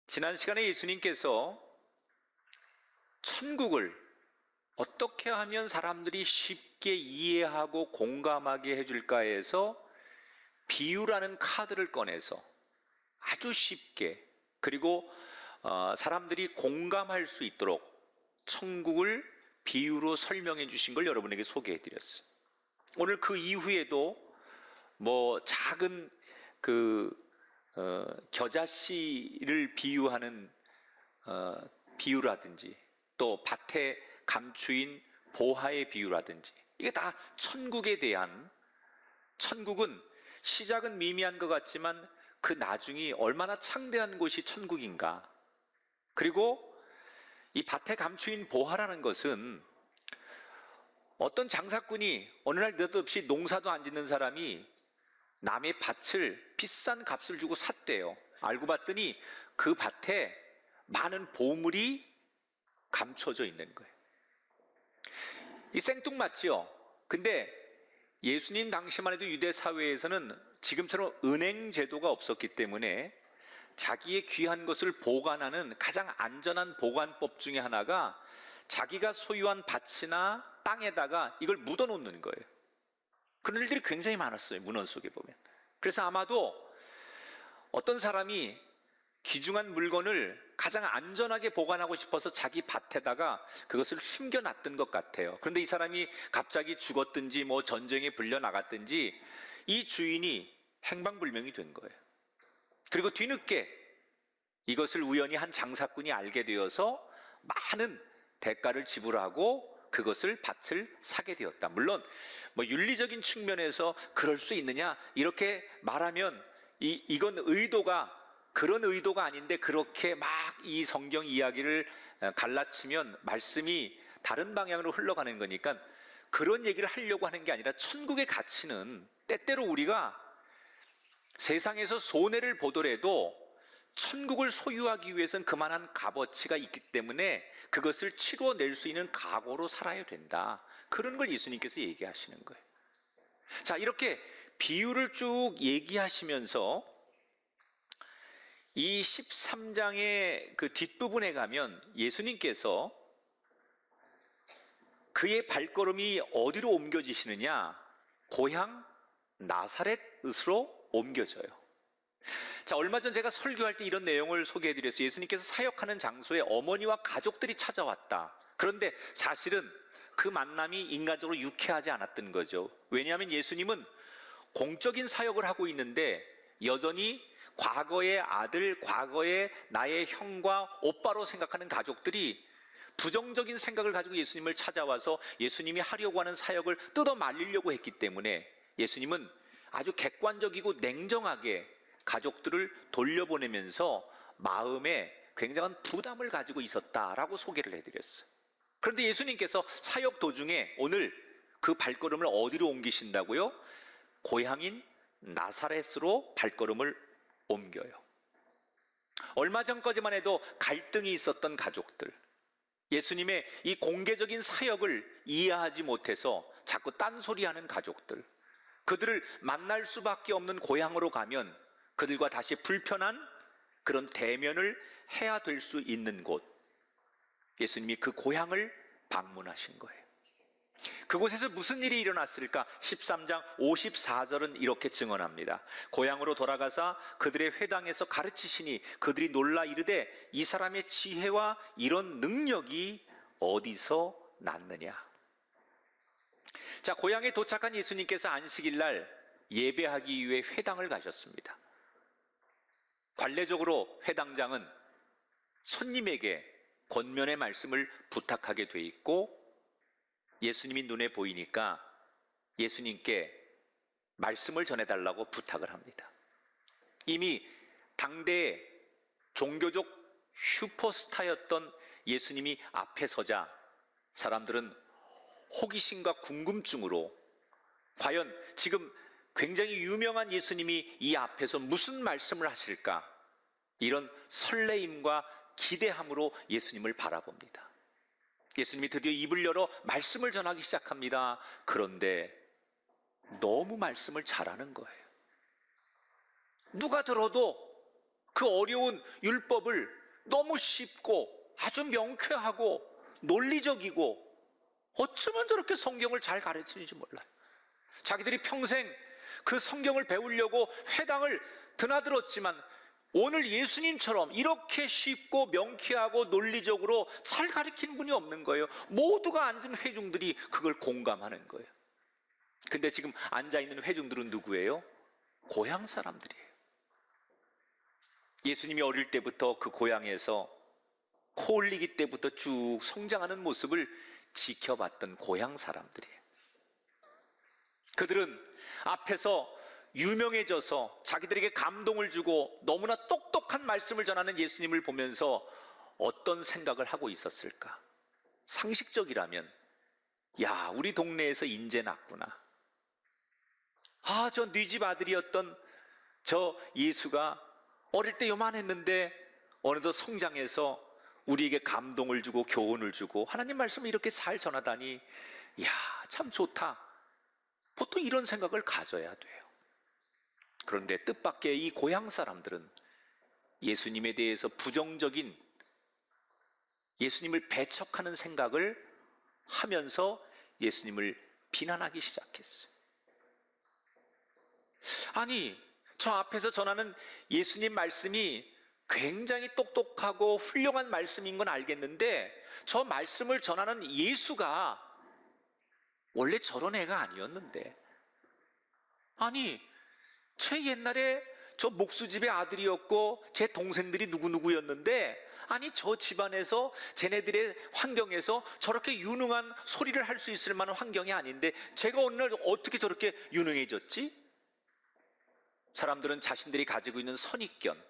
지난 시간에 예수님께서 천국을 어떻게 하면 사람들이 쉽게 이해하고 공감하게 해줄까 해서 비유라는 카드를 꺼내서 아주 쉽게, 그리고 사람들이 공감할 수 있도록 천국을 비유로 설명해 주신 걸 여러분에게 소개해 드렸어요. 오늘 그 이후에도 작은 겨자씨를 비유하는 비유라든지, 또 밭에 감추인 보화의 비유라든지, 이게 다 천국에 대한, 천국은 시작은 미미한 것 같지만 그 나중이 얼마나 창대한 곳이 천국인가. 그리고 이 밭에 감추인 보화라는 것은 어떤 장사꾼이 어느 날 느닷없이 농사도 안 짓는 사람이 남의 밭을 비싼 값을 주고 샀대요. 알고 봤더니 그 밭에 많은 보물이 감춰져 있는 거예요. 이 생뚱맞지요? 근데 예수님 당시만 해도 유대 사회에서는 지금처럼 은행 제도가 없었기 때문에 자기의 귀한 것을 보관하는 가장 안전한 보관법 중에 하나가 자기가 소유한 밭이나 땅에다가 이걸 묻어 놓는 거예요. 그런 일들이 굉장히 많았어요, 문헌 속에 보면. 그래서 아마도 어떤 사람이 귀중한 물건을 가장 안전하게 보관하고 싶어서 자기 밭에다가 그것을 숨겨놨던 것 같아요. 그런데 이 사람이 갑자기 죽었든지 전쟁에 불려나갔든지 이 주인이 행방불명이 된 거예요. 그리고 뒤늦게 이것을 우연히 한 장사꾼이 알게 되어서 많은 대가를 지불하고 그것을 밭을 사게 되었다. 물론 윤리적인 측면에서 그럴 수 있느냐 이렇게 말하면 이건 의도가 그런 의도가 아닌데, 그렇게 막 이 성경 이야기를 갈라치면 말씀이 다른 방향으로 흘러가는 거니까 그런 얘기를 하려고 하는 게 아니라, 천국의 가치는 때때로 우리가 세상에서 손해를 보더라도 천국을 소유하기 위해서는 그만한 값어치가 있기 때문에 그것을 치러낼 수 있는 각오로 살아야 된다. 그런 걸 예수님께서 얘기하시는 거예요. 자, 이렇게 비유를 쭉 얘기하시면서 이 13장의 그 뒷부분에 가면 예수님께서 그의 발걸음이 어디로 옮겨지시느냐? 고향 나사렛으로 옮겨져요. 자, 얼마 전 제가 설교할 때 이런 내용을 소개해드렸어요. 예수님께서 사역하는 장소에 어머니와 가족들이 찾아왔다. 그런데 사실은 그 만남이 인간적으로 유쾌하지 않았던 거죠. 왜냐하면 예수님은 공적인 사역을 하고 있는데 여전히 과거의 아들, 과거의 나의 형과 오빠로 생각하는 가족들이 부정적인 생각을 가지고 예수님을 찾아와서 예수님이 하려고 하는 사역을 뜯어 말리려고 했기 때문에 예수님은 아주 객관적이고 냉정하게 가족들을 돌려보내면서 마음에 굉장한 부담을 가지고 있었다라고 소개를 해드렸어요. 그런데 예수님께서 사역 도중에 오늘 그 발걸음을 어디로 옮기신다고요? 고향인 나사렛으로 발걸음을 옮겨요. 얼마 전까지만 해도 갈등이 있었던 가족들, 예수님의 이 공개적인 사역을 이해하지 못해서 자꾸 딴소리하는 가족들, 그들을 만날 수밖에 없는 고향으로 가면 그들과 다시 불편한 그런 대면을 해야 될 수 있는 곳, 예수님이 그 고향을 방문하신 거예요. 그곳에서 무슨 일이 일어났을까? 13장 54절은 이렇게 증언합니다. 고향으로 돌아가사 그들의 회당에서 가르치시니 그들이 놀라 이르되 이 사람의 지혜와 이런 능력이 어디서 났느냐. 자, 고향에 도착한 예수님께서 안식일 날 예배하기 위해 회당을 가셨습니다. 관례적으로 회당장은 손님에게 권면의 말씀을 부탁하게 돼 있고, 예수님이 눈에 보이니까 예수님께 말씀을 전해달라고 부탁을 합니다. 이미 당대의 종교적 슈퍼스타였던 예수님이 앞에 서자 사람들은 호기심과 궁금증으로 과연 지금 굉장히 유명한 예수님이 이 앞에서 무슨 말씀을 하실까, 이런 설레임과 기대함으로 예수님을 바라봅니다. 예수님이 드디어 입을 열어 말씀을 전하기 시작합니다. 그런데 너무 말씀을 잘하는 거예요. 누가 들어도 그 어려운 율법을 너무 쉽고 아주 명쾌하고 논리적이고 어쩌면 저렇게 성경을 잘 가르치는지 몰라요. 자기들이 평생 그 성경을 배우려고 회당을 드나들었지만 오늘 예수님처럼 이렇게 쉽고 명쾌하고 논리적으로 잘 가르치는 분이 없는 거예요. 모두가 앉은 회중들이 그걸 공감하는 거예요. 근데 지금 앉아있는 회중들은 누구예요? 고향 사람들이에요. 예수님이 어릴 때부터 그 고향에서 코 올리기 때부터 쭉 성장하는 모습을 지켜봤던 고향 사람들이에요. 그들은 앞에서 유명해져서 자기들에게 감동을 주고 너무나 똑똑한 말씀을 전하는 예수님을 보면서 어떤 생각을 하고 있었을까? 상식적이라면, 야, 우리 동네에서 인재 났구나. 아, 저 네 집 아들이었던 저 예수가 어릴 때 요만했는데 어느덧 성장해서 우리에게 감동을 주고 교훈을 주고 하나님 말씀을 이렇게 잘 전하다니, 야, 참 좋다. 보통 이런 생각을 가져야 돼요. 그런데 뜻밖의 이 고향 사람들은 예수님에 대해서 부정적인, 예수님을 배척하는 생각을 하면서 예수님을 비난하기 시작했어요. 아니, 저 앞에서 전하는 예수님 말씀이 굉장히 똑똑하고 훌륭한 말씀인 건 알겠는데 저 말씀을 전하는 예수가 원래 저런 애가 아니었는데, 아니, 제 옛날에 저 목수집의 아들이었고 제 동생들이 누구누구였는데, 아니 저 집안에서 쟤네들의 환경에서 저렇게 유능한 소리를 할 수 있을 만한 환경이 아닌데 제가 오늘 어떻게 저렇게 유능해졌지? 사람들은 자신들이 가지고 있는 선입견,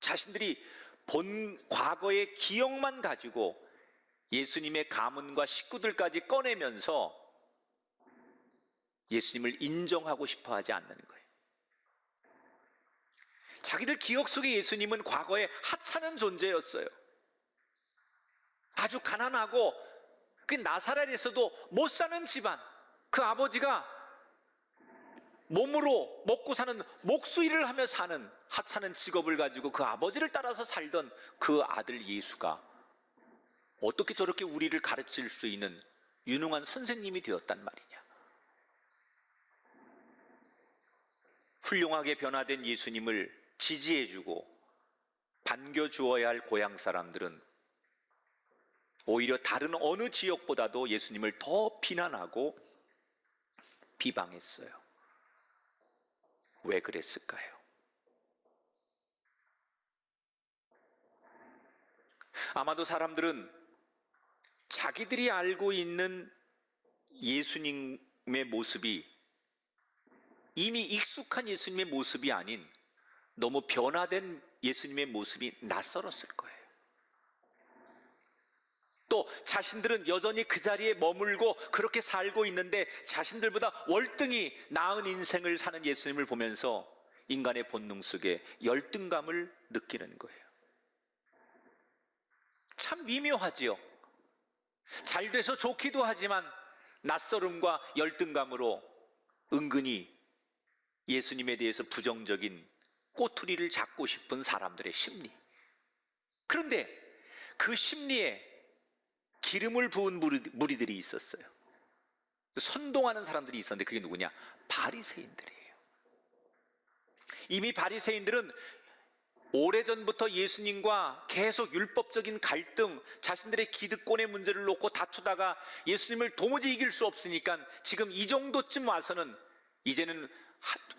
자신들이 본 과거의 기억만 가지고 예수님의 가문과 식구들까지 꺼내면서 예수님을 인정하고 싶어 하지 않는 거예요. 자기들 기억 속의 예수님은 과거에 하찮은 존재였어요. 아주 가난하고 그 나사렛에서도 못 사는 집안, 그 아버지가 몸으로 먹고 사는 목수 일을 하며 사는 하찮은 직업을 가지고 그 아버지를 따라서 살던 그 아들 예수가 어떻게 저렇게 우리를 가르칠 수 있는 유능한 선생님이 되었단 말이냐. 훌륭하게 변화된 예수님을 지지해주고 반겨주어야 할 고향 사람들은 오히려 다른 어느 지역보다도 예수님을 더 비난하고 비방했어요. 왜 그랬을까요? 아마도 사람들은 자기들이 알고 있는 예수님의 모습이 이미 익숙한 예수님의 모습이 아닌 너무 변화된 예수님의 모습이 낯설었을 거예요. 또 자신들은 여전히 그 자리에 머물고 그렇게 살고 있는데 자신들보다 월등히 나은 인생을 사는 예수님을 보면서 인간의 본능 속에 열등감을 느끼는 거예요. 참 미묘하지요. 잘 돼서 좋기도 하지만 낯설음과 열등감으로 은근히 예수님에 대해서 부정적인 꼬투리를 잡고 싶은 사람들의 심리. 그런데 그 심리에 기름을 부은 무리들이 있었어요. 선동하는 사람들이 있었는데 그게 누구냐? 바리새인들이에요. 이미 바리새인들은 오래전부터 예수님과 계속 율법적인 갈등, 자신들의 기득권의 문제를 놓고 다투다가 예수님을 도무지 이길 수 없으니까 지금 이 정도쯤 와서는 이제는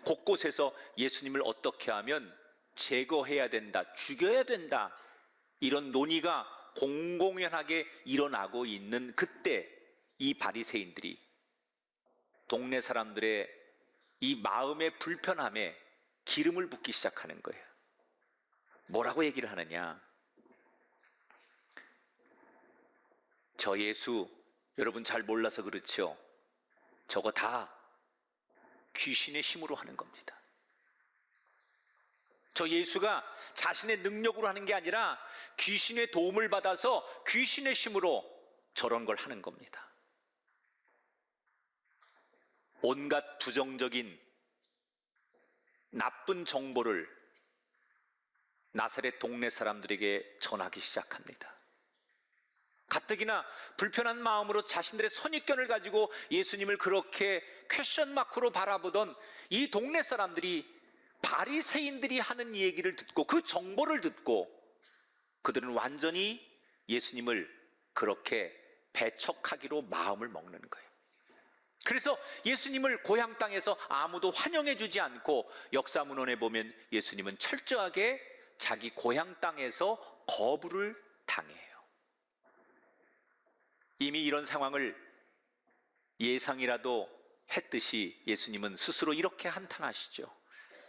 곳곳에서 예수님을 어떻게 하면 제거해야 된다, 죽여야 된다, 이런 논의가 공공연하게 일어나고 있는 그때 이 바리새인들이 동네 사람들의 이 마음의 불편함에 기름을 붓기 시작하는 거예요. 뭐라고 얘기를 하느냐? 저 예수 여러분 잘 몰라서 그렇죠? 저거 다 귀신의 힘으로 하는 겁니다. 저 예수가 자신의 능력으로 하는 게 아니라 귀신의 도움을 받아서 귀신의 힘으로 저런 걸 하는 겁니다. 온갖 부정적인 나쁜 정보를 나사렛 동네 사람들에게 전하기 시작합니다. 가뜩이나 불편한 마음으로 자신들의 선입견을 가지고 예수님을 그렇게 퀘션 마크로 바라보던 이 동네 사람들이 바리새인들이 하는 얘기를 듣고 그 정보를 듣고 그들은 완전히 예수님을 그렇게 배척하기로 마음을 먹는 거예요. 그래서 예수님을 고향 땅에서 아무도 환영해 주지 않고 역사문헌에 보면 예수님은 철저하게 자기 고향 땅에서 거부를 당해요. 이미 이런 상황을 예상이라도 했듯이 예수님은 스스로 이렇게 한탄하시죠.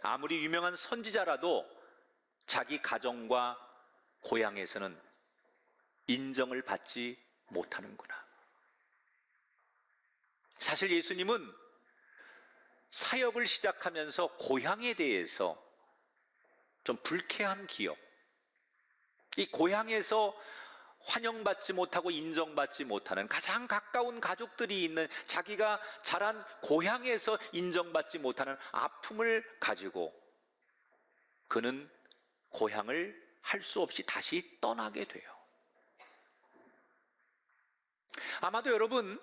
아무리 유명한 선지자라도 자기 가정과 고향에서는 인정을 받지 못하는구나. 사실 예수님은 사역을 시작하면서 고향에 대해서 좀 불쾌한 기억, 이 고향에서 환영받지 못하고 인정받지 못하는 가장 가까운 가족들이 있는 자기가 자란 고향에서 인정받지 못하는 아픔을 가지고 그는 고향을 할 수 없이 다시 떠나게 돼요. 아마도 여러분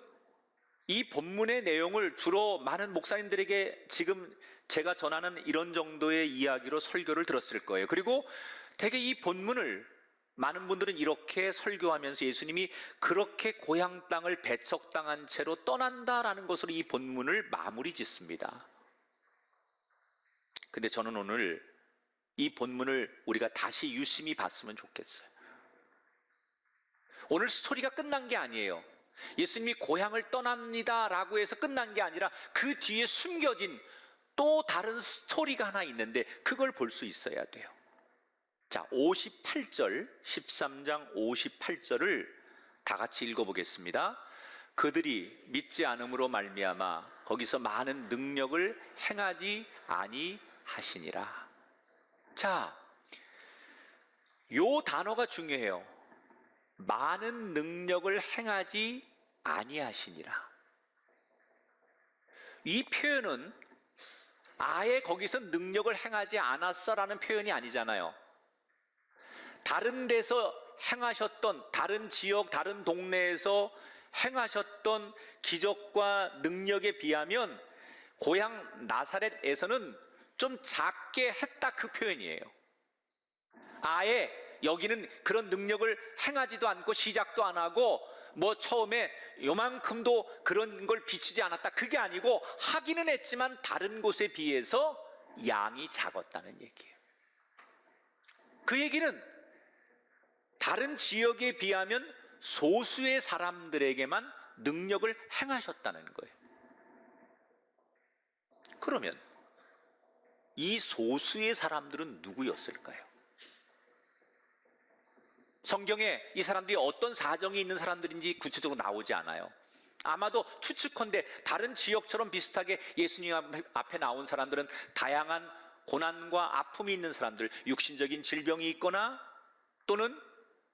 이 본문의 내용을 주로 많은 목사님들에게 지금 제가 전하는 이런 정도의 이야기로 설교를 들었을 거예요. 그리고 되게 이 본문을 많은 분들은 이렇게 설교하면서 예수님이 그렇게 고향 땅을 배척당한 채로 떠난다라는 것으로 이 본문을 마무리 짓습니다. 근데 저는 오늘 이 본문을 우리가 다시 유심히 봤으면 좋겠어요. 오늘 스토리가 끝난 게 아니에요. 예수님이 고향을 떠납니다 라고 해서 끝난 게 아니라 그 뒤에 숨겨진 또 다른 스토리가 하나 있는데 그걸 볼 수 있어야 돼요. 자, 58절, 13장 58절을 다 같이 읽어보겠습니다. 그들이 믿지 않음으로 말미암아 거기서 많은 능력을 행하지 아니하시니라. 자, 요 단어가 중요해요. 많은 능력을 행하지 아니하시니라. 이 표현은 아예 거기서 능력을 행하지 않았어라는 표현이 아니잖아요. 다른 데서 행하셨던, 다른 지역, 다른 동네에서 행하셨던 기적과 능력에 비하면 고향 나사렛에서는 좀 작게 했다, 그 표현이에요. 아예 여기는 그런 능력을 행하지도 않고 시작도 안 하고 뭐 처음에 요만큼도 그런 걸 비치지 않았다, 그게 아니고 하기는 했지만 다른 곳에 비해서 양이 작았다는 얘기예요. 그 얘기는 다른 지역에 비하면 소수의 사람들에게만 능력을 행하셨다는 거예요. 그러면 이 소수의 사람들은 누구였을까요? 성경에 이 사람들이 어떤 사정이 있는 사람들인지 구체적으로 나오지 않아요. 아마도 추측컨대 다른 지역처럼 비슷하게 예수님 앞에 나온 사람들은 다양한 고난과 아픔이 있는 사람들, 육신적인 질병이 있거나 또는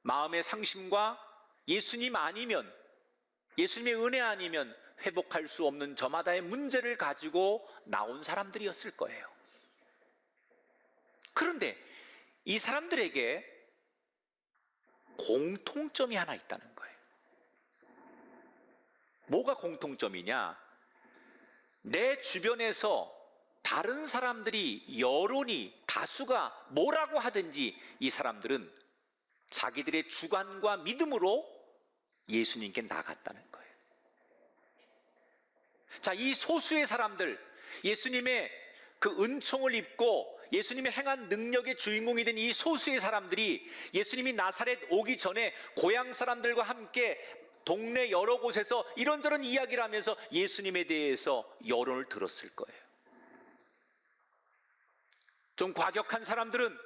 마음의 상심과 예수님 아니면, 예수님의 은혜 아니면 회복할 수 없는 저마다의 문제를 가지고 나온 사람들이었을 거예요. 그런데 이 사람들에게 공통점이 하나 있다는 거예요. 뭐가 공통점이냐? 내 주변에서 다른 사람들이, 여론이, 다수가 뭐라고 하든지 이 사람들은 자기들의 주관과 믿음으로 예수님께 나갔다는 거예요. 자, 이 소수의 사람들, 예수님의 그 은총을 입고 예수님이 행한 능력의 주인공이 된 이 소수의 사람들이 예수님이 나사렛 오기 전에 고향 사람들과 함께 동네 여러 곳에서 이런저런 이야기를 하면서 예수님에 대해서 여론을 들었을 거예요. 좀 과격한 사람들은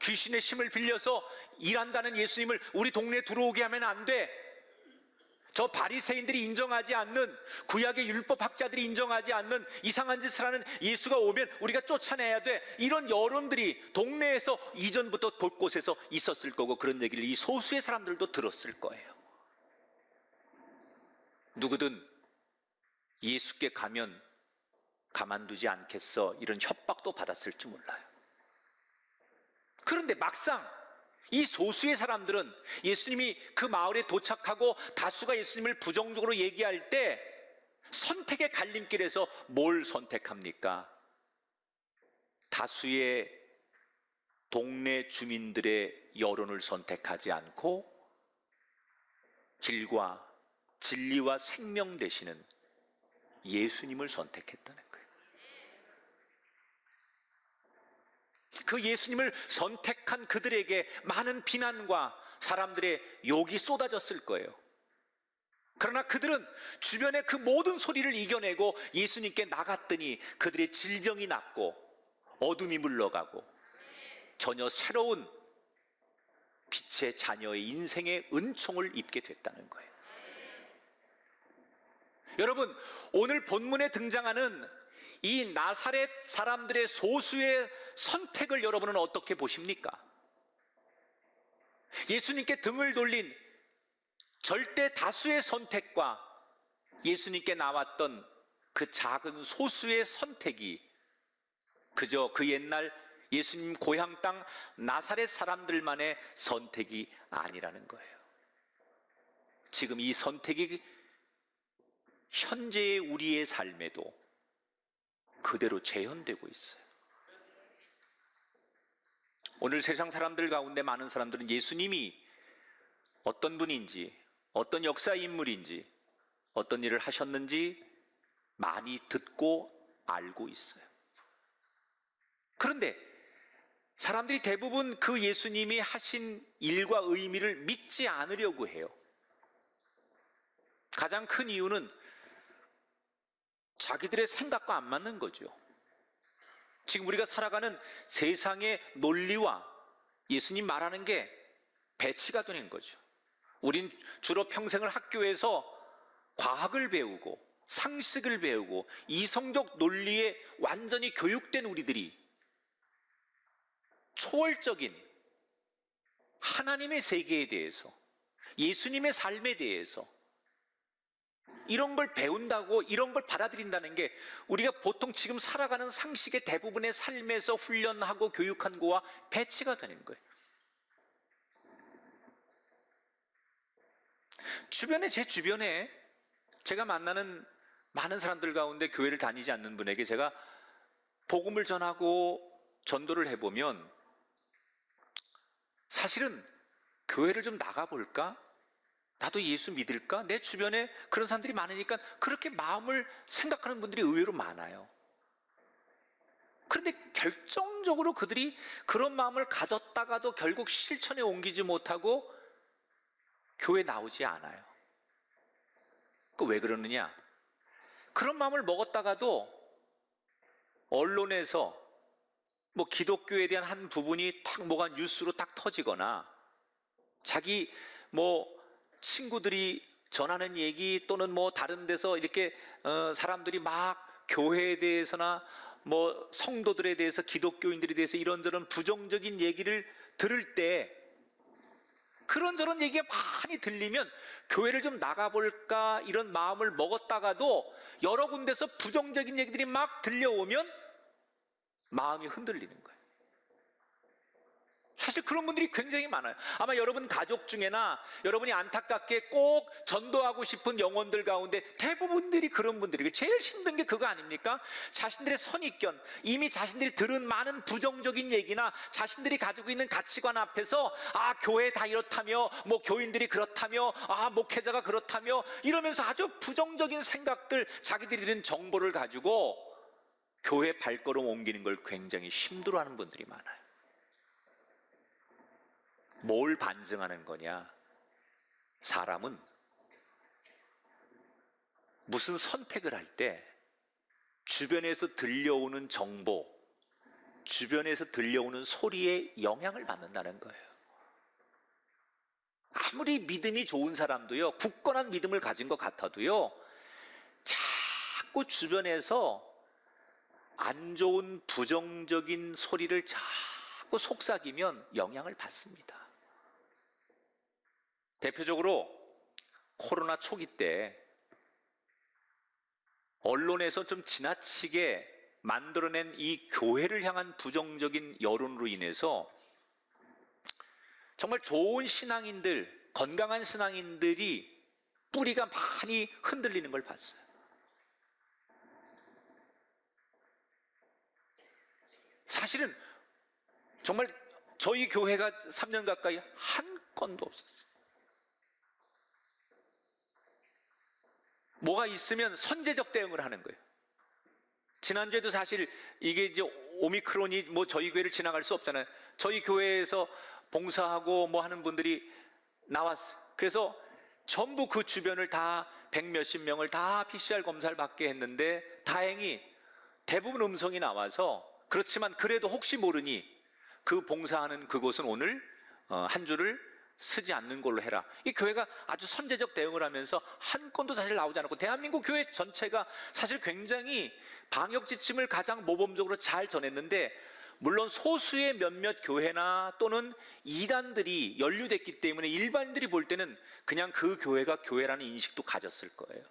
귀신의 힘을 빌려서 일한다는 예수님을 우리 동네에 들어오게 하면 안 돼. 저 바리새인들이 인정하지 않는, 구약의 율법학자들이 인정하지 않는 이상한 짓을 하는 예수가 오면 우리가 쫓아내야 돼. 이런 여론들이 동네에서 이전부터 곳곳에서 있었을 거고, 그런 얘기를 이 소수의 사람들도 들었을 거예요. 누구든 예수께 가면 가만두지 않겠어, 이런 협박도 받았을지 몰라요. 그런데 막상 이 소수의 사람들은 예수님이 그 마을에 도착하고 다수가 예수님을 부정적으로 얘기할 때 선택의 갈림길에서 뭘 선택합니까? 다수의 동네 주민들의 여론을 선택하지 않고 길과 진리와 생명 되시는 예수님을 선택했다는 거예요. 그 예수님을 선택한 그들에게 많은 비난과 사람들의 욕이 쏟아졌을 거예요. 그러나 그들은 주변의 그 모든 소리를 이겨내고 예수님께 나갔더니 그들의 질병이 낫고 어둠이 물러가고 전혀 새로운 빛의 자녀의 인생의 은총을 입게 됐다는 거예요. 여러분, 오늘 본문에 등장하는 이 나사렛 사람들의 소수의 선택을 여러분은 어떻게 보십니까? 예수님께 등을 돌린 절대 다수의 선택과 예수님께 나왔던 그 작은 소수의 선택이 그저 그 옛날 예수님 고향 땅 나사렛 사람들만의 선택이 아니라는 거예요. 지금 이 선택이 현재의 우리의 삶에도 그대로 재현되고 있어요. 오늘 세상 사람들 가운데 많은 사람들은 예수님이 어떤 분인지, 어떤 역사 인물인지, 어떤 일을 하셨는지 많이 듣고 알고 있어요. 그런데 사람들이 대부분 그 예수님이 하신 일과 의미를 믿지 않으려고 해요. 가장 큰 이유는 자기들의 생각과 안 맞는 거죠. 지금 우리가 살아가는 세상의 논리와 예수님 말하는 게 배치가 되는 거죠. 우린 주로 평생을 학교에서 과학을 배우고 상식을 배우고 이성적 논리에 완전히 교육된 우리들이 초월적인 하나님의 세계에 대해서, 예수님의 삶에 대해서 이런 걸 배운다고, 이런 걸 받아들인다는 게 우리가 보통 지금 살아가는 상식의 대부분의 삶에서 훈련하고 교육한 거와 배치가 되는 거예요. 제 주변에 제가 만나는 많은 사람들 가운데 교회를 다니지 않는 분에게 제가 복음을 전하고 전도를 해보면 사실은 교회를 좀 나가볼까? 나도 예수 믿을까? 내 주변에 그런 사람들이 많으니까 그렇게 마음을 생각하는 분들이 의외로 많아요. 그런데 결정적으로 그들이 그런 마음을 가졌다가도 결국 실천에 옮기지 못하고 교회 나오지 않아요. 그 왜 그러느냐? 그런 마음을 먹었다가도 언론에서 뭐 기독교에 대한 한 부분이 탁 뭐가 뉴스로 딱 터지거나 자기 뭐 친구들이 전하는 얘기 또는 뭐 다른 데서 이렇게 사람들이 막 교회에 대해서나 뭐 성도들에 대해서 기독교인들에 대해서 이런저런 부정적인 얘기를 들을 때 그런저런 얘기가 많이 들리면 교회를 좀 나가볼까 이런 마음을 먹었다가도 여러 군데서 부정적인 얘기들이 막 들려오면 마음이 흔들리는 거예요. 사실 그런 분들이 굉장히 많아요. 아마 여러분 가족 중에나 여러분이 안타깝게 꼭 전도하고 싶은 영혼들 가운데 대부분들이 그런 분들이고 제일 힘든 게 그거 아닙니까? 자신들의 선입견, 이미 자신들이 들은 많은 부정적인 얘기나 자신들이 가지고 있는 가치관 앞에서 아 교회 다 이렇다며 뭐 교인들이 그렇다며 아 목회자가 그렇다며 이러면서 아주 부정적인 생각들 자기들이 들은 정보를 가지고 교회 발걸음 옮기는 걸 굉장히 힘들어하는 분들이 많아요. 뭘 반증하는 거냐? 사람은 무슨 선택을 할 때 주변에서 들려오는 정보, 주변에서 들려오는 소리에 영향을 받는다는 거예요. 아무리 믿음이 좋은 사람도요, 굳건한 믿음을 가진 것 같아도요, 자꾸 주변에서 안 좋은 부정적인 소리를 자꾸 속삭이면 영향을 받습니다. 대표적으로 코로나 초기 때 언론에서 좀 지나치게 만들어낸 이 교회를 향한 부정적인 여론으로 인해서 정말 좋은 신앙인들, 건강한 신앙인들이 뿌리가 많이 흔들리는 걸 봤어요. 사실은 정말 저희 교회가 3년 가까이 한 건도 없었어요. 뭐가 있으면 선제적 대응을 하는 거예요. 지난주에도 사실 이게 이제 오미크론이 뭐 저희 교회를 지나갈 수 없잖아요. 저희 교회에서 봉사하고 뭐 하는 분들이 나왔어요. 그래서 전부 그 주변을 다 100몇십 명을 다 PCR 검사를 받게 했는데 다행히 대부분 음성이 나와서, 그렇지만 그래도 혹시 모르니 그 봉사하는 그곳은 오늘 한 주를 쓰지 않는 걸로 해라. 이 교회가 아주 선제적 대응을 하면서 한 건도 사실 나오지 않았고, 대한민국 교회 전체가 사실 굉장히 방역 지침을 가장 모범적으로 잘 전했는데, 물론 소수의 몇몇 교회나 또는 이단들이 연루됐기 때문에 일반인들이 볼 때는 그냥 그 교회가 교회라는 인식도 가졌을 거예요.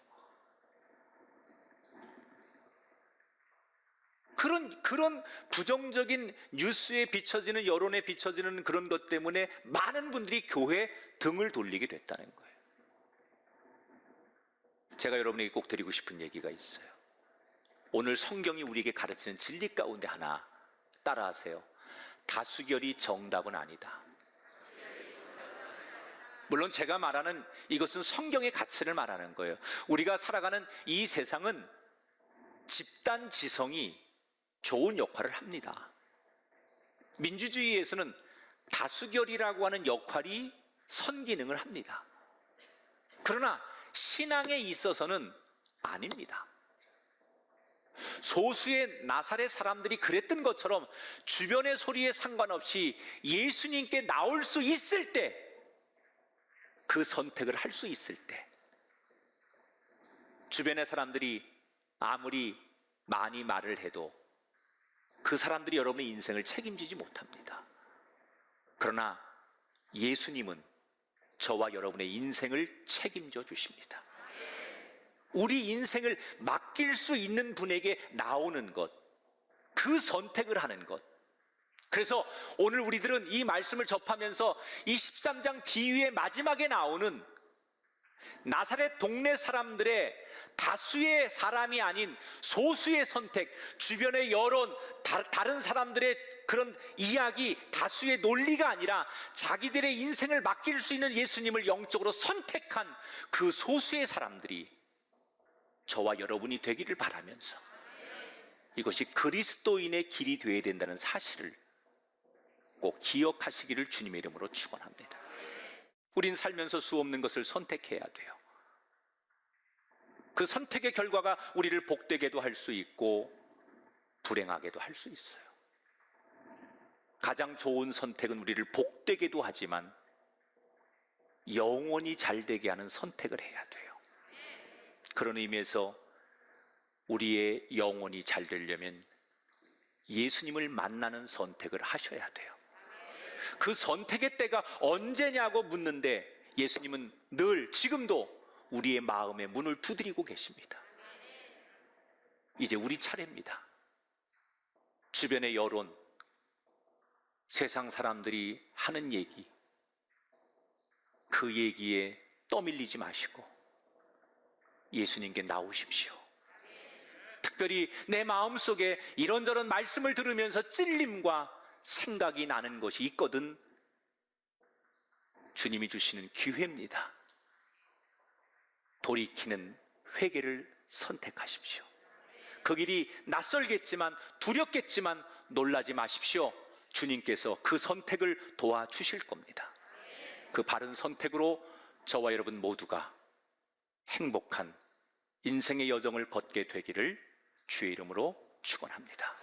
그런 부정적인 뉴스에 비춰지는, 여론에 비춰지는 그런 것 때문에 많은 분들이 교회에 등을 돌리게 됐다는 거예요. 제가 여러분에게 꼭 드리고 싶은 얘기가 있어요. 오늘 성경이 우리에게 가르치는 진리 가운데 하나 따라하세요. 다수결이 정답은 아니다. 물론 제가 말하는 이것은 성경의 가치를 말하는 거예요. 우리가 살아가는 이 세상은 집단 지성이 좋은 역할을 합니다. 민주주의에서는 다수결이라고 하는 역할이 선기능을 합니다. 그러나 신앙에 있어서는 아닙니다. 소수의 나사렛 사람들이 그랬던 것처럼 주변의 소리에 상관없이 예수님께 나올 수 있을 때, 그 선택을 할 수 있을 때, 주변의 사람들이 아무리 많이 말을 해도 그 사람들이 여러분의 인생을 책임지지 못합니다. 그러나 예수님은 저와 여러분의 인생을 책임져 주십니다. 우리 인생을 맡길 수 있는 분에게 나오는 것, 그 선택을 하는 것. 그래서 오늘 우리들은 이 말씀을 접하면서 이 13장 비유의 마지막에 나오는 나사렛 동네 사람들의 다수의 사람이 아닌 소수의 선택, 주변의 여론, 다른 사람들의 그런 이야기, 다수의 논리가 아니라 자기들의 인생을 맡길 수 있는 예수님을 영적으로 선택한 그 소수의 사람들이 저와 여러분이 되기를 바라면서, 이것이 그리스도인의 길이 되어야 된다는 사실을 꼭 기억하시기를 주님의 이름으로 축원합니다. 우린 살면서 수없는 것을 선택해야 돼요. 그 선택의 결과가 우리를 복되게도 할 수 있고 불행하게도 할 수 있어요. 가장 좋은 선택은 우리를 복되게도 하지만 영원히 잘되게 하는 선택을 해야 돼요. 그런 의미에서 우리의 영혼이 잘 되려면 예수님을 만나는 선택을 하셔야 돼요. 그 선택의 때가 언제냐고 묻는데 예수님은 늘 지금도 우리의 마음의 문을 두드리고 계십니다. 이제 우리 차례입니다. 주변의 여론, 세상 사람들이 하는 얘기, 그 얘기에 떠밀리지 마시고 예수님께 나오십시오. 특별히 내 마음속에 이런저런 말씀을 들으면서 찔림과 생각이 나는 것이 있거든, 주님이 주시는 기회입니다. 돌이키는 회개를 선택하십시오. 그 길이 낯설겠지만 두렵겠지만 놀라지 마십시오. 주님께서 그 선택을 도와주실 겁니다. 그 바른 선택으로 저와 여러분 모두가 행복한 인생의 여정을 걷게 되기를 주의 이름으로 축원합니다.